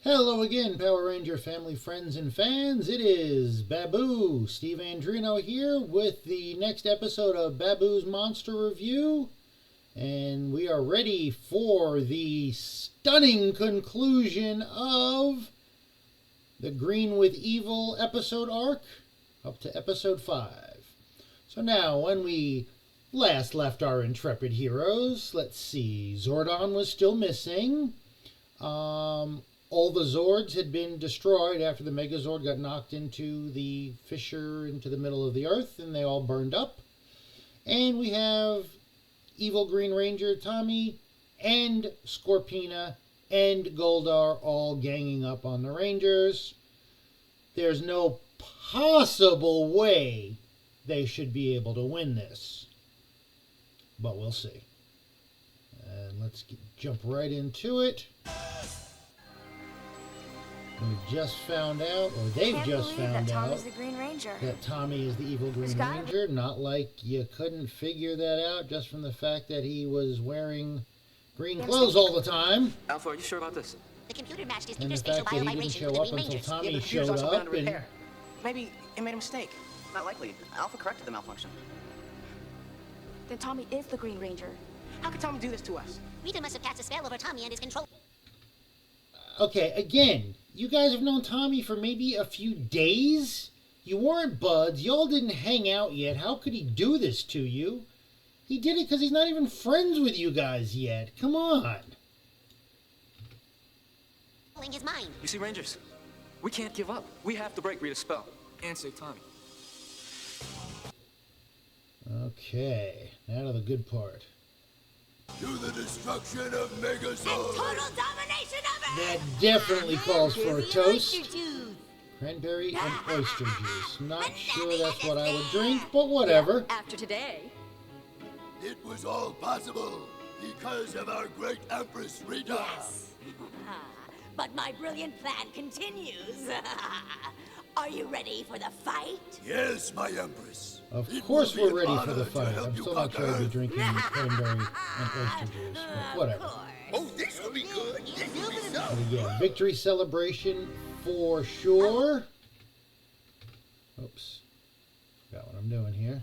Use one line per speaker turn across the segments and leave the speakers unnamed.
Hello again, Power Ranger family, friends, and fans. It is Baboo, Steve Andrino here with the next episode of Baboo's Monster Review. And we are ready for the stunning conclusion of the Green with Evil episode arc up to episode 5. So now, when we last left our intrepid heroes, let's see, Zordon was still missing. All the Zords had been destroyed after the Megazord got knocked into the fissure into the middle of the earth, and they all burned up. And we have Evil Green Ranger Tommy and Scorpina and Goldar all ganging up on the Rangers. There's no possible way they should be able to win this, but we'll see. And let's jump right into it. We've just found out, or they've just found out, that Tommy is the evil Green Ranger. Not like you couldn't figure that out just from the fact that he was wearing green clothes all the time.
Alpha, are you sure about this?
The computer matched his
And the
interspatial
fact that he didn't
biovibration
show
with
up
the Green
until
Rangers.
Tommy
the
showed
computer's also
up.
beyond repair. Maybe it made a mistake. Not likely. Alpha corrected the malfunction.
Then Tommy is the Green Ranger.
How could Tommy do this to us?
Rita must have cast a spell over Tommy and his control.
Okay, again, you guys have known Tommy for maybe a few days? You weren't buds. Y'all didn't hang out yet. How could he do this to you? He did it because he's not even friends with you guys yet. Come on.
His mind.
You see, Rangers, we can't give up. We have to break Rita's spell and save Tommy.
Okay, now to the good part.
To the destruction of Megazord.
Total domination of it!
That definitely calls for a toast. Cranberry and oyster juice. Not sure that's what I would drink, but whatever.
After today.
It was all possible because of our great Empress Rita.
Yes. But my brilliant plan continues. Are you ready for the fight?
Yes, my Empress.
Of
It
course
will be
we're
an
ready for the
honor to
fight.
help
I'm
you
still not sure I'll be
conquer.
drinking cranberry and oyster juice, but whatever.
Oh, this will be good. This will be so.
But again, victory celebration for sure. Oops. Forgot what I'm doing here.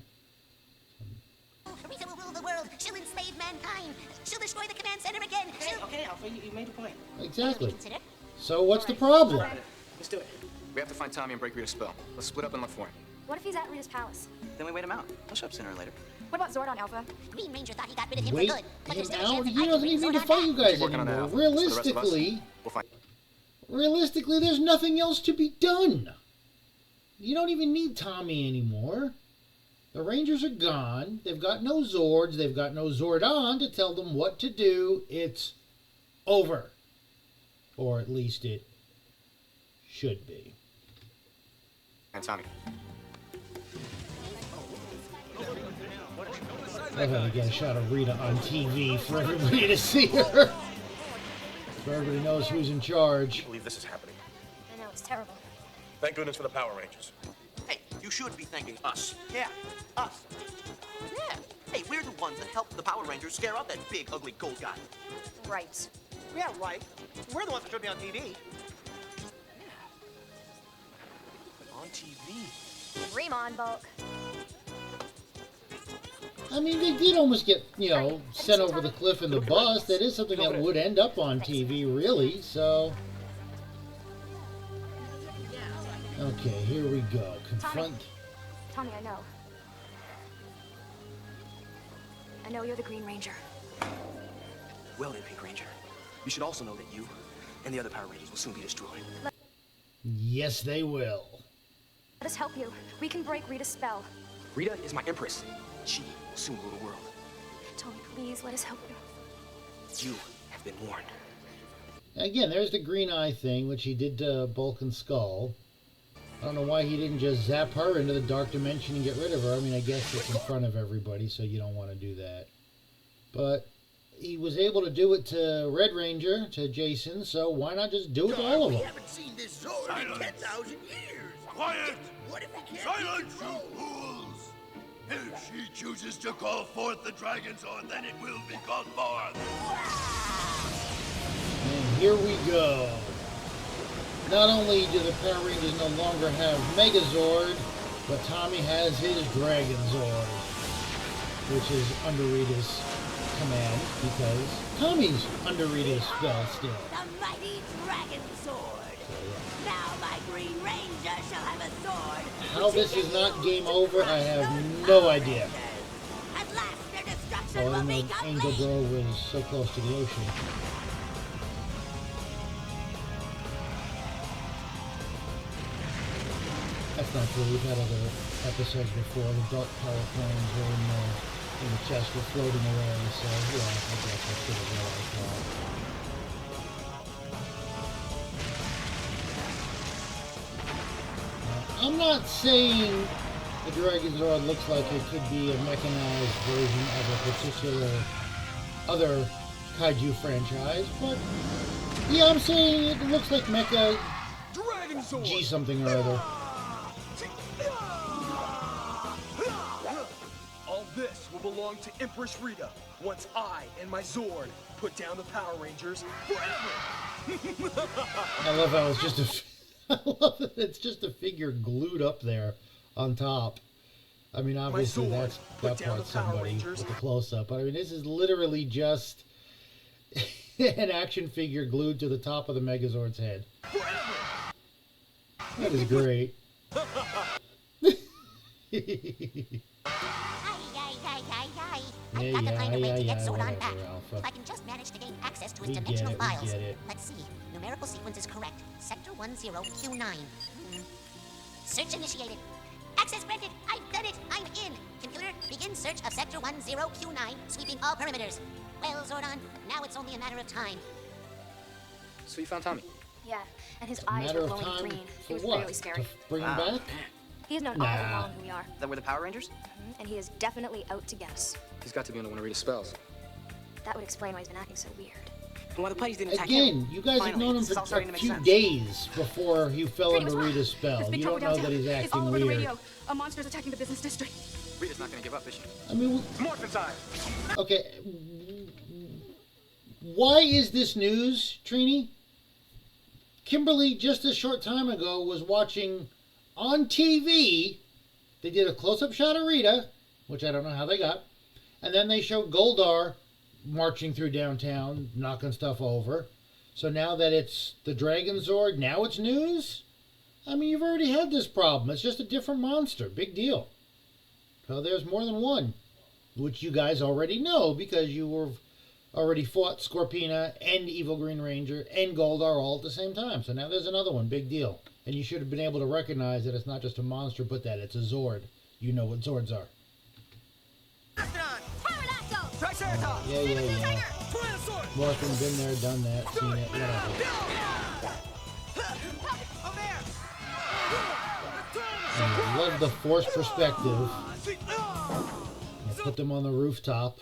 Rita will rule the world. She'll enslave mankind. She'll destroy the command center again. She'll...
Okay, Alpha, you made a point.
Exactly.
Consider.
So what's the problem?
Let's do it.
We have to find Tommy and break Rita's spell. Let's split up and look for him.
What if he's at Rita's palace?
Then we wait him out. He'll show up sooner or later.
What about Zordon, Alpha?
Green Ranger thought he got rid of him
Wait
for good. But
him
there's still a
out?
chance
He
that I can
doesn't
bring
even need to
Zordon
fight you
back.
guys
Keep working on that,
anymore.
Alpha. So the rest of us,
Realistically,
we'll find.
realistically, there's nothing else to be done. You don't even need Tommy anymore. The Rangers are gone. They've got no Zords. They've got no Zordon to tell them what to do. It's over. Or at least it should be.
And Tommy.
I gotta get a shot of Rita on TV for everybody to see her. So everybody knows who's in charge.
I believe this is happening.
I know, it's terrible.
Thank goodness for the Power Rangers.
Hey, you should be thanking us. Yeah, us. Yeah. Hey, we're the ones that helped the Power Rangers scare out that big, ugly gold guy.
Right.
Yeah, right. We're the ones that should be on TV.
On TV.
Dream on, Bulk.
I mean, they did almost get, sent over the cliff in the bus. That is something that would end up on TV, really, so... Okay, here we go. Confront...
Tommy, I know. I know you're the Green Ranger.
Well then, Pink Ranger. You should also know that you and the other Power Rangers will soon be destroyed.
Yes, they will.
Let us help you. We can break Rita's spell.
Rita is my Empress. She will soon rule the world.
Tommy, please, let us help you.
You have been warned.
Again, there's the green eye thing, which he did to Bulk and Skull. I don't know why he didn't just zap her into the dark dimension and get rid of her. I mean, I guess it's in front of everybody, so you don't want to do that. But he was able to do it to Red Ranger, to Jason, so why not just do it to all of them?
We haven't seen this Zord in 10,000 years.
Quiet!
What if he can't
Silence,
be
you
controlled?
fools! If she chooses to call forth the Dragonzord, then it will be called forth.
And here we go. Not only do the Power Rangers no longer have Megazord, but Tommy has his Dragonzord, which is under Rita's command, because Tommy's under Rita's spell still.
The mighty Dragonzord. Now my Green Ranger shall have a sword.
How this is not game over, I have no idea.
At last their destruction
So I
will
didn't
be
know Angel
complete.
Grove was so close to the ocean. That's not true. We've had other episodes before. The dark power planes were in the chest were floating away. So yeah, I guess I should have realized that. I'm not saying the Dragonzord looks like it could be a mechanized version of a particular other kaiju franchise, but yeah, I'm saying it looks like Mecha
Dragonzord!
G something or other.
All this will belong to Empress Rita once I and my Zord put down the Power Rangers forever.
I love how it's just I love that it's just a figure glued up there on top. I mean, obviously
Zord put
that
down
part's
the Power
somebody
Rangers.
with a close-up. But I mean, this is literally just an action figure glued to the top of the Megazord's head. That is great.
I've got to find a way to get Zordon
whatever,
back.
Alpha.
If I can just manage to gain access to
We
his
get
dimensional
it, we
files.
get it.
Let's see. Numerical sequence is correct. Sector 10Q9. Search initiated. Access granted. I've done it. I'm in. Computer, begin search of Sector 10Q9, sweeping all perimeters. Well, Zordon, now it's only a matter of time.
So you found Tommy?
Yeah, and his eyes
Matter
were
of
glowing
time
green.
for
It was
what?
really scary.
To bring him back?
He has known
Nah.
all along who we are,
That were the Power Rangers?
and he is definitely out to get us.
He's got to be under one of Rita's spells.
That would explain why he's been acting so weird.
And why the putties didn't attack
Again,
him?
you guys have
Finally,
known him
this is all
for
starting
a
to make
few
sense.
days before he fell
Rita,
under
what's wrong?
Rita's spell.
There's big
You
trouble
don't know
downtown.
that he's
It's all
acting
over the
weird.
radio. A monster's attacking the business district.
Rita's not gonna give up, is she?
I mean,
Morphin time!
okay. Why is this news, Trini? Kimberly, just a short time ago, was watching on TV. They did a close-up shot of Rita, which I don't know how they got. And then they showed Goldar marching through downtown, knocking stuff over. So now that it's the Dragonzord, now it's news? I mean, you've already had this problem. It's just a different monster. Big deal. So there's more than one, which you guys already know because you were already fought Scorpina and Evil Green Ranger and Goldar all at the same time. So now there's another one. Big deal. And you should have been able to recognize that it's not just a monster, but that it's a Zord. You know what Zords are.
Triceratops!
Yeah. Morphin, been there, done that, seen it, whatever. And I love the forced perspective. You put them on the rooftop.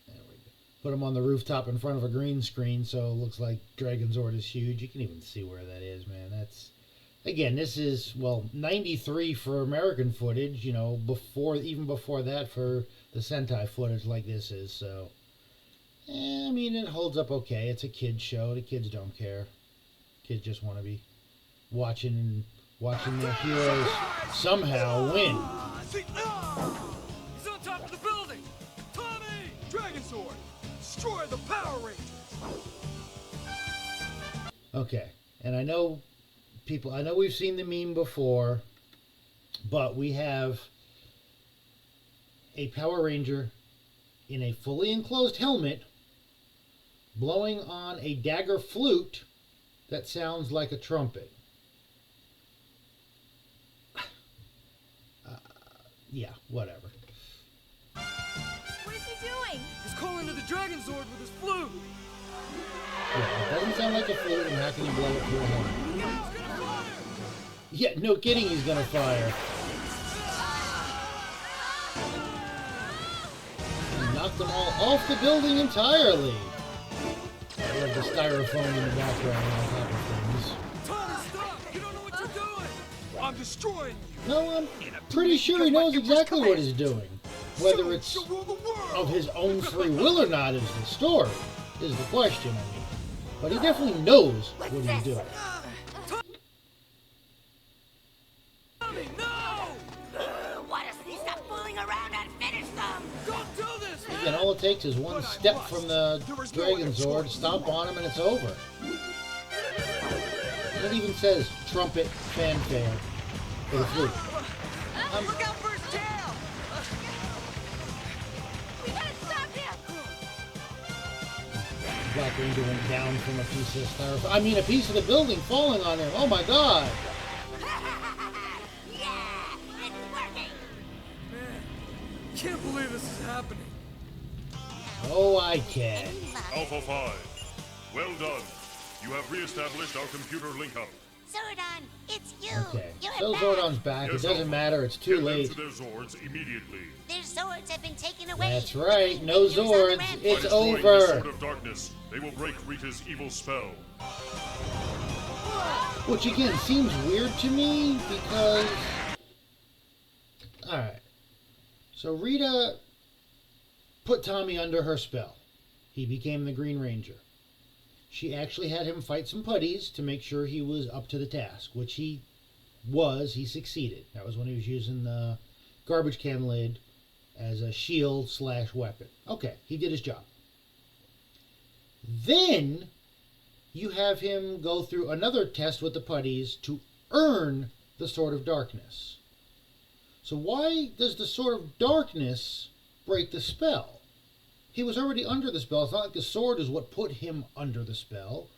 There we go. Put them on the rooftop in front of a green screen, so it looks like Dragonzord is huge. You can even see where that is, man. That's, again, this is, well, 93 for American footage, you know, even before that for the Sentai footage like this is, so. I mean, it holds up okay. It's a kid's show. The kids don't care. Kids just want to be watching their heroes somehow win.
He's on top of the building! Tommy! Dragonzord! Destroy the Power Rangers!
Okay, and I know we've seen the meme before, but we have a Power Ranger in a fully enclosed helmet blowing on a dagger flute that sounds like a trumpet. Yeah, whatever.
What is he doing?
He's calling to the Dragonzord with his flute!
Yeah, it doesn't sound like a flute, and how can you blow it through a helmet?
He's gonna fire!
Yeah, no kidding, he's gonna fire. And knocked them all off the building entirely. I love the styrofoam in the background on top of things.
Tommy, stop! You don't know what you're doing! I'm destroying you!
No, I'm pretty sure he knows exactly what he's doing. Whether it's
She'll rule the world!
of his own free will or not is the story, is the question, I mean. But he definitely knows what he's doing.
Tommy, no!
Why doesn't he stop fooling around and finish them?
Don't do this, man!
Again, all it takes is one step from the Dragonzord, stomp on him, and it's over. It even says trumpet fanfare for the flute.
Look out for his tail!
We gotta stop him!
Black Ranger went down from a piece of styrofoam. I mean, a piece of the building falling on him. Oh my god!
Yeah, it's working!
Man, can't believe this is happening.
Oh, I can.
Alpha 5, well done. You have re-established our computer link-up.
Zordon, it's you.
Okay,
You're
so
back.
Zordon's back.
Yes,
It doesn't
Alpha.
matter. It's too
Get
late.
them to their Zords immediately.
Their Zords have been taken away.
That's right. No
Rangers on the
Zords.
rampage.
It's
By destroying
over.
this Sword of Darkness, they will break Rita's evil spell.
Which again seems weird to me because... Alright. So Rita put Tommy under her spell. He became the Green Ranger. She actually had him fight some putties to make sure he was up to the task, which he was. He succeeded. That was when he was using the garbage can lid as a shield/weapon. Okay, he did his job. Then you have him go through another test with the putties to earn the Sword of Darkness. So why does the Sword of Darkness break the spell? He was already under the spell. It's not like the sword is what put him under the spell.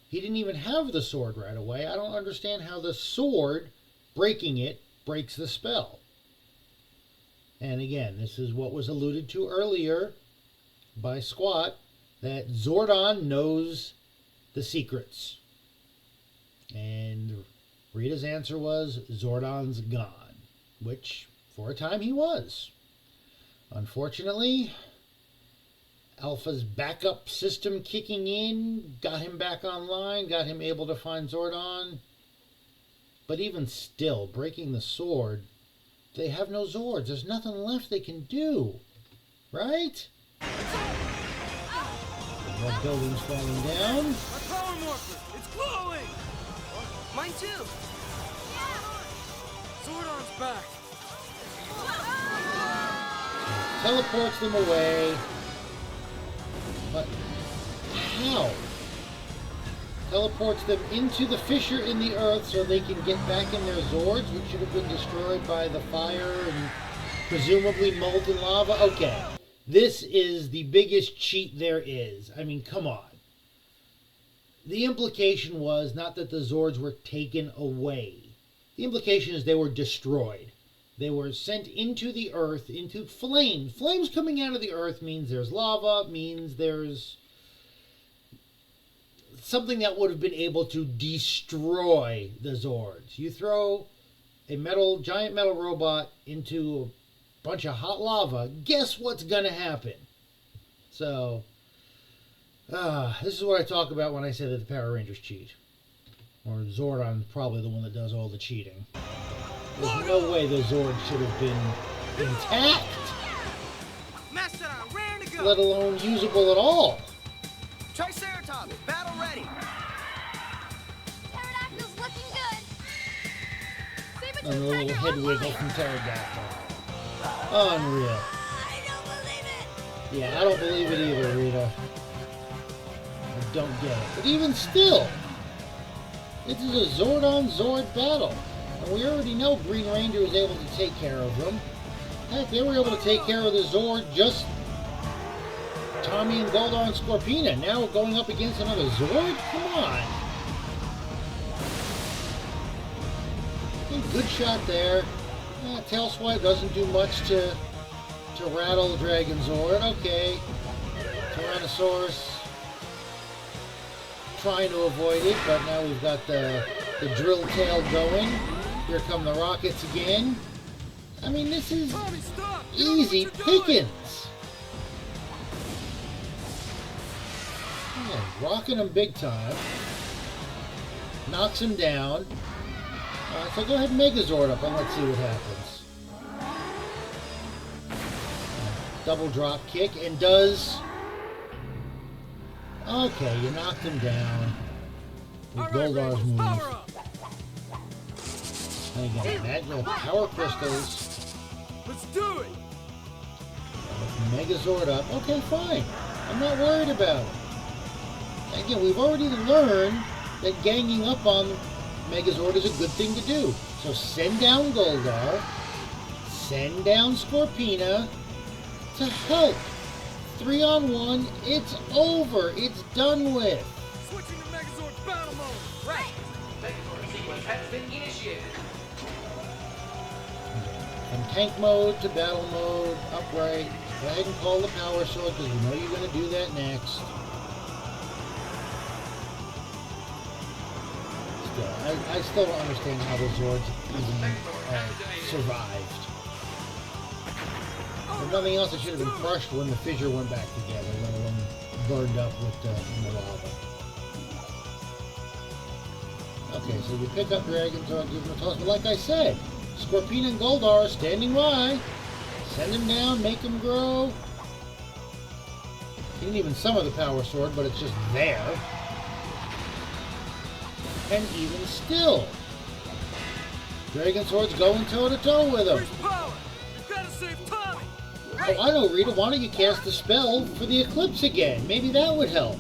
He didn't even have the sword right away. I don't understand how the sword, breaking it, breaks the spell. And again, this is what was alluded to earlier by Squat, that Zordon knows the secrets. And Rita's answer was Zordon's gone, which for a time he was. Unfortunately, Alpha's backup system kicking in got him back online, got him able to find Zordon. But even still, breaking the sword, they have no Zords. There's nothing left they can do. Right? More buildings falling down.
My power morphin! It's glowing!
Mine too.
Zordon's back.
Teleports them away. But how? Teleports them into the fissure in the earth so they can get back in their Zords, which should have been destroyed by the fire and presumably molten lava. Okay, this is the biggest cheat there is. I mean, come on. The implication was not that the Zords were taken away. The implication is they were destroyed. They were sent into the earth, into flame. Flames coming out of the earth means there's lava, means there's something that would have been able to destroy the Zords. You throw a giant metal robot into a bunch of hot lava, guess what's going to happen? So, this is what I talk about when I say that the Power Rangers cheat. Or Zordon's probably the one that does all the cheating. There's no way the Zord should have been intact,
Mastodon, raring to go.
let alone usable at all.
Triceratops, battle ready.
Pterodactyl's looking good.
And a little head wiggle from Pterodactyl. Unreal.
I don't believe it!
Yeah, I don't believe it either, Rita. I don't get it. But even still, this is a Zord-on-Zord battle. And we already know Green Ranger was able to take care of them. Heck, they were able to take care of the Zord just Tommy and Goldar and Scorpina. Now going up against another Zord? Come on. Okay, good shot there. Tail Swipe doesn't do much to rattle the Dragonzord. Okay. Tyrannosaurus trying to avoid it, but now we've got the drill tail going. Here come the rockets again. I mean, this is
Tommy, stop!
easy pickings. Yeah, rocking him big time. Knocks him down. Alright, so go ahead and Megazord up and let's see what happens. Double drop kick and does Okay, you knocked him down with Goldar's move.
Power up.
And again, magical power crystals.
Let's do it.
Megazord up. Okay, fine. I'm not worried about it. Again, we've already learned that ganging up on Megazord is a good thing to do. So send down Goldar, send down Scorpina to help. 3-on-1, it's over. It's done with.
Switching to Megazord battle mode.
Right. Megazord sequence has been initiated.
From tank mode to battle mode, upright. Go ahead and call the power sword because we know you're going to do that next. Still, I still don't understand how the Zords even survived. If nothing else, it should have been crushed when the fissure went back together, let alone burned up with in the lava. Okay, so you pick up Dragonzord, give him a toss, but like I said, Scorpina and Goldar are standing by. Send him down, make him grow. He didn't even summon the power sword, but it's just there. And even still, Dragonzord's going toe-to-toe with him.
Where's power? You gotta save Tommy.
Oh, I know, Rita. Why don't you cast the spell for the eclipse again? Maybe that would help.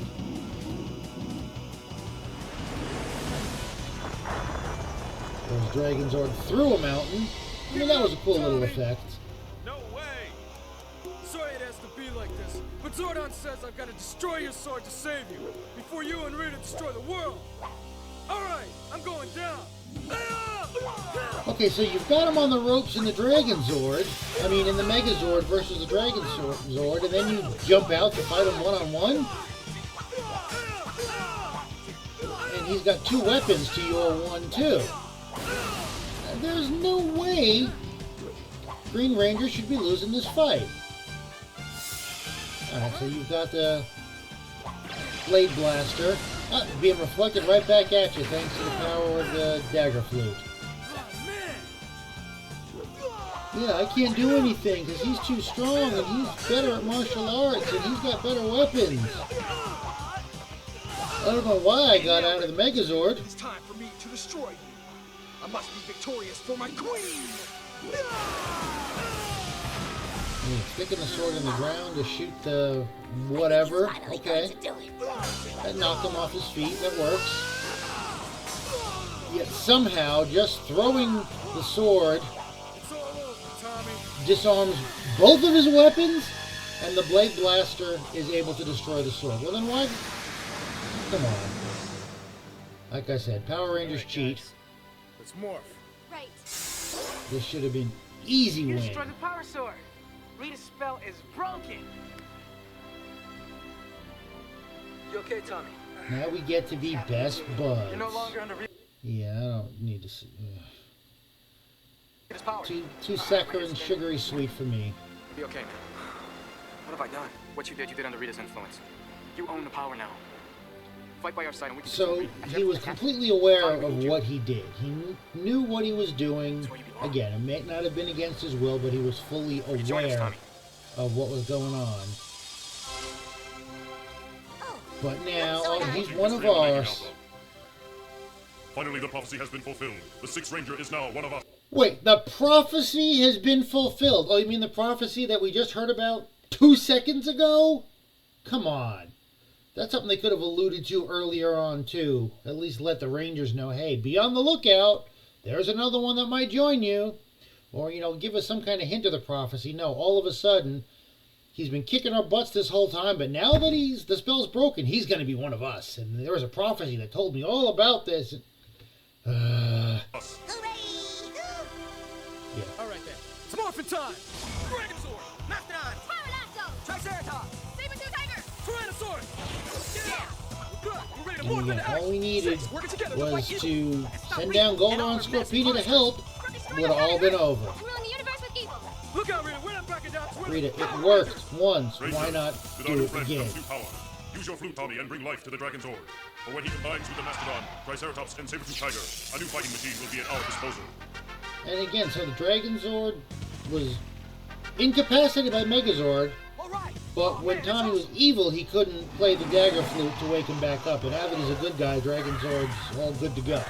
There's Dragonzord through a mountain. I mean, that was a cool little effect.
No way. Sorry it has to be like this, but Zordon says I've got to destroy your sword to save you before you and Rita destroy the world. All right, I'm going down.
Okay, so you've got him on the ropes in the Dragonzord. I mean, in the Megazord versus the Dragonzord, and then you jump out to fight him one-on-one? And he's got two weapons to your one, too. There's no way Green Ranger should be losing this fight. Alright, so you've got the Blade Blaster. Being reflected right back at you thanks to the power of the Dagger Flute. Yeah, I can't do anything because he's too strong and he's better at martial arts and he's got better weapons. I don't know why I got out of the Megazord.
It's time for me to destroy you. I must be victorious for my queen.
Sticking the sword in the ground to shoot the whatever. Okay. That knocked him off his feet. That works. Yet somehow, just throwing the sword disarms both of his weapons, and the Blade Blaster is able to destroy the sword. Well, then why? Come on. Like I said, Power Rangers cheat.
Let's morph.
Right.
This should have been easy
You
win.
destroyed the power sword. Rita's spell is broken.
You okay, Tommy?
Now we get to be best buds.
You're no longer under
Yeah, I don't need to see.
Rita's power.
Too saccharine, sugary sweet for me.
Be okay, man. What have I done? What you did under Rita's influence. You own the power now. Fight by our side and we can
So he was completely aware of what he did. He knew what he was doing. Again, it may not have been against his will, but he was fully aware of what was going on. But now, he's one of ours.
Finally, the prophecy has been fulfilled. The Sixth Ranger is now one of us.
Wait, the prophecy has been fulfilled. Oh, you mean the prophecy that we just heard about 2 seconds ago? Come on. That's something they could have alluded to earlier on, too. At least let the Rangers know, hey, be on the lookout. There's another one that might join you. Or, you know, give us some kind of hint of the prophecy. No, all of a sudden, he's been kicking our butts this whole time, but now that the spell's broken, he's going to be one of us. And there was a prophecy that told me all about this.
Yeah. All right, then. It's Morphin time. Dragonzord.
Mastodon.
Triceratops.
Saber-tooth tiger.
Tyrannosaurus. Yeah. Good. We're ready to
And
morph
again,
into
all we needed
working together
was
like
to
evil.
send down Goldar and Scorpina to help. Would have all been over.
Ruling the universe with evil.
Look out, Rita. We're not backing down.
Rita, it worked once. Why not
With
do
our new
it
friend
again?
comes new power. Use your flute, Tommy, and bring life to the Dragonzord. For when he combines with the Mastodon, Triceratops, and Saber-tooth Tiger, a new fighting machine will be at our disposal.
And again, so the Dragonzord was incapacitated by Megazord.
All right.
But when Tommy was evil, he couldn't play the dagger flute to wake him back up. And Avid is a good guy. Dragonzord's all good to go.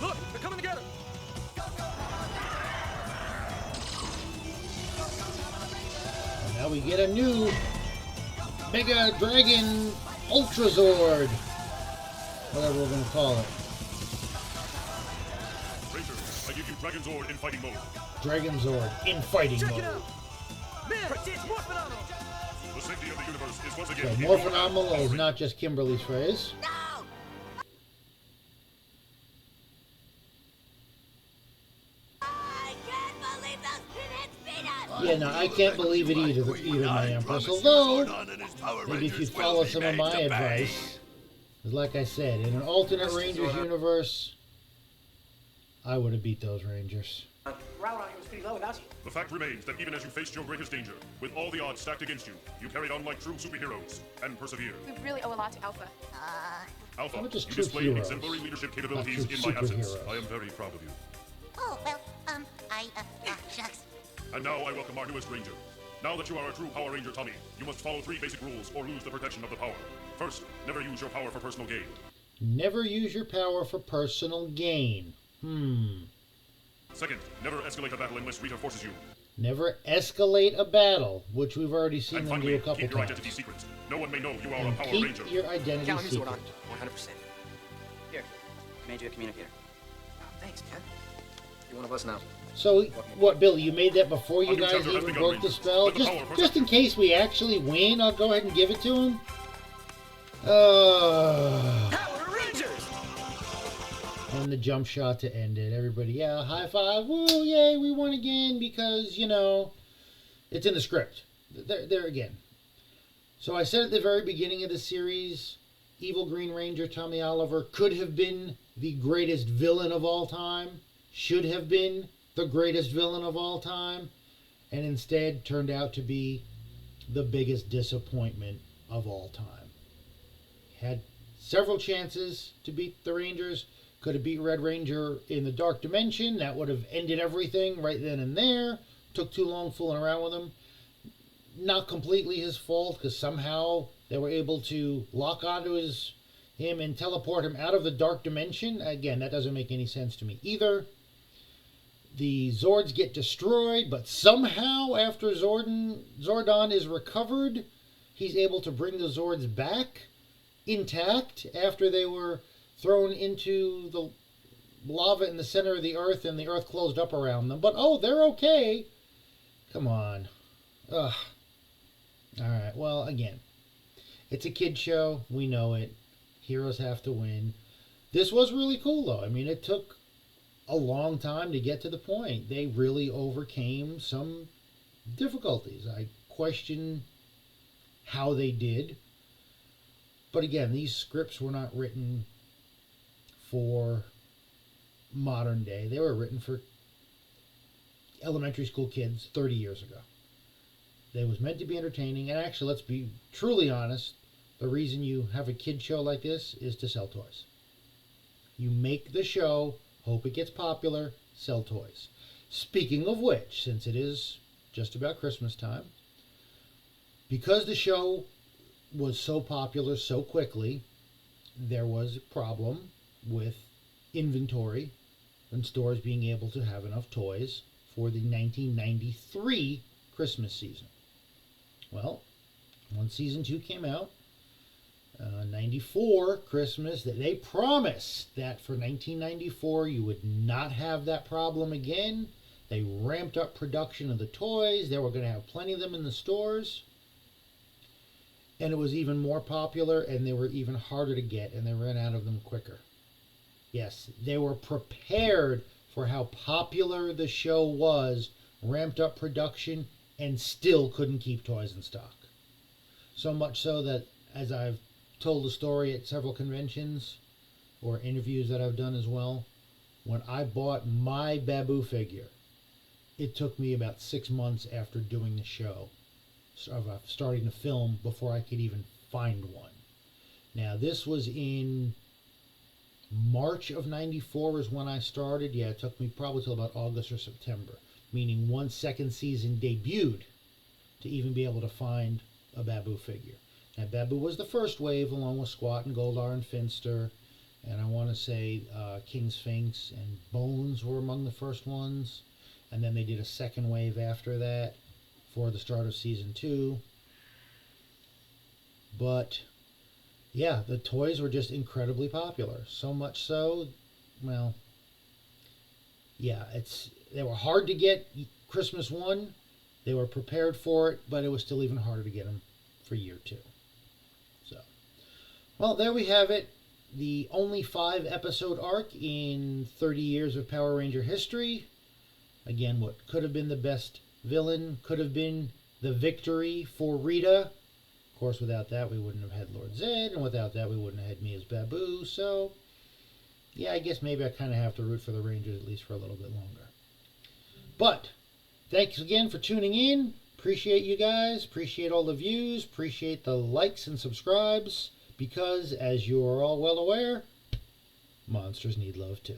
Look, they're coming together.
And now we get a new Mega Dragon Ultrazord. Whatever we're going to call it.
Rangers, I give you Dragonzord in fighting mode.
Dragonzord in fighting
Check
mode.
it out. Man, it's more phenomenal.
The safety of the universe is once again
So
in
more
your
phenomenal
hands.
is not just Kimberly's phrase.
No! I can't believe those pinheads beat us!
Yeah, no, I can't believe it either, my Empress. Although, maybe if you follow some of my advice, 'cause like I said, in an alternate Rangers universe, I would have beat those Rangers.
Morale on you was pretty low without you.
The fact remains that even as you faced your greatest danger, with all the odds stacked against you, you carried on like true superheroes and persevered.
We really owe a lot to Alpha.
Alpha,
Not just
you
true
displayed
heroes,
exemplary leadership
not
capabilities
true
in my absence.
superheroes.
I am very proud of you.
Oh, well, shucks.
And now I welcome our newest Ranger. Now that you are a true Power Ranger, Tommy, you must follow 3 basic rules or lose the protection of the power. First, never use your power for personal gain.
Never use your power for personal gain.
Second, never escalate a battle unless Rita forces you.
Never escalate a battle, which we've already seen
And
them do
finally,
a couple
keep your
times.
identity secret. No one may know you are
And
a Power
keep
Ranger.
your identity
Count on me,
secret.
Zordon. 100%. Here, I made you a communicator. Oh, thanks, man. You're one of us now.
So, what, Billy, you made that before you
A new
guys
chapter has
even
begun,
broke the
Rangers.
spell?
Let the power protect
Just in
you.
case we actually win, I'll go ahead and give it to him.
Power Rangers!
And the jump shot to end it. Everybody, yeah, high five, woo, yay, we won again, because, you know, it's in the script. There again. So I said at the very beginning of the series, Evil Green Ranger Tommy Oliver could have been the greatest villain of all time, should have been the greatest villain of all time, and instead turned out to be the biggest disappointment of all time. Had several chances to beat the Rangers. Could have beat Red Ranger in the Dark Dimension. That would have ended everything right then and there. Took too long fooling around with him. Not completely his fault, because somehow they were able to lock onto him and teleport him out of the Dark Dimension. Again, that doesn't make any sense to me either. The Zords get destroyed, but somehow after Zordon is recovered, he's able to bring the Zords back intact after they were thrown into the lava in the center of the earth and the earth closed up around them. But, oh, they're okay. Come on. Ugh. Alright, well, again, it's a kid show. We know it. Heroes have to win. This was really cool, though. I mean, it took a long time to get to the point. They really overcame some difficulties. I question how they did. But again, these scripts were not written for modern day. They were written for elementary school kids 30 years ago. They was meant to be entertaining, and actually, let's be truly honest, the reason you have a kid show like this is to sell toys. You make the show, hope it gets popular, sell toys. Speaking of which, since it is just about Christmas time, because the show was so popular so quickly, there was a problem with inventory and stores being able to have enough toys for the 1993 Christmas season. Well, once season 2 came out, 94 Christmas, that they promised that for 1994 you would not have that problem again. They ramped up production of the toys. They were going to have plenty of them in the stores. And it was even more popular, and they were even harder to get, and they ran out of them quicker. Yes, they were prepared for how popular the show was, ramped up production, and still couldn't keep toys in stock. So much so that, as I've told the story at several conventions or interviews that I've done as well, when I bought my Baboo figure, it took me about 6 months after doing the show, starting to film, before I could even find one. Now, this was in March of 94 is when I started. Yeah, it took me probably till about August or September. meaning once second season debuted, to even be able to find a Baboo figure. Now, Baboo was the first wave, along with Squat and Goldar and Finster, and I want to say King Sphinx and Bones were among the first ones, and then they did a second wave after that for the start of season 2. But yeah, the toys were just incredibly popular. So much so, well, yeah, they were hard to get Christmas 1. They were prepared for it, but it was still even harder to get them for year 2. So, well, there we have it. The only 5-episode arc in 30 years of Power Ranger history. Again, what could have been the best villain, could have been the victory for Rita. Of course, without that, we wouldn't have had Lord Zed, and without that, we wouldn't have had me as Baboo. So, yeah, I guess maybe I kind of have to root for the Rangers at least for a little bit longer. But, thanks again for tuning in. Appreciate you guys. Appreciate all the views. Appreciate the likes and subscribes. Because, as you are all well aware, monsters need love too.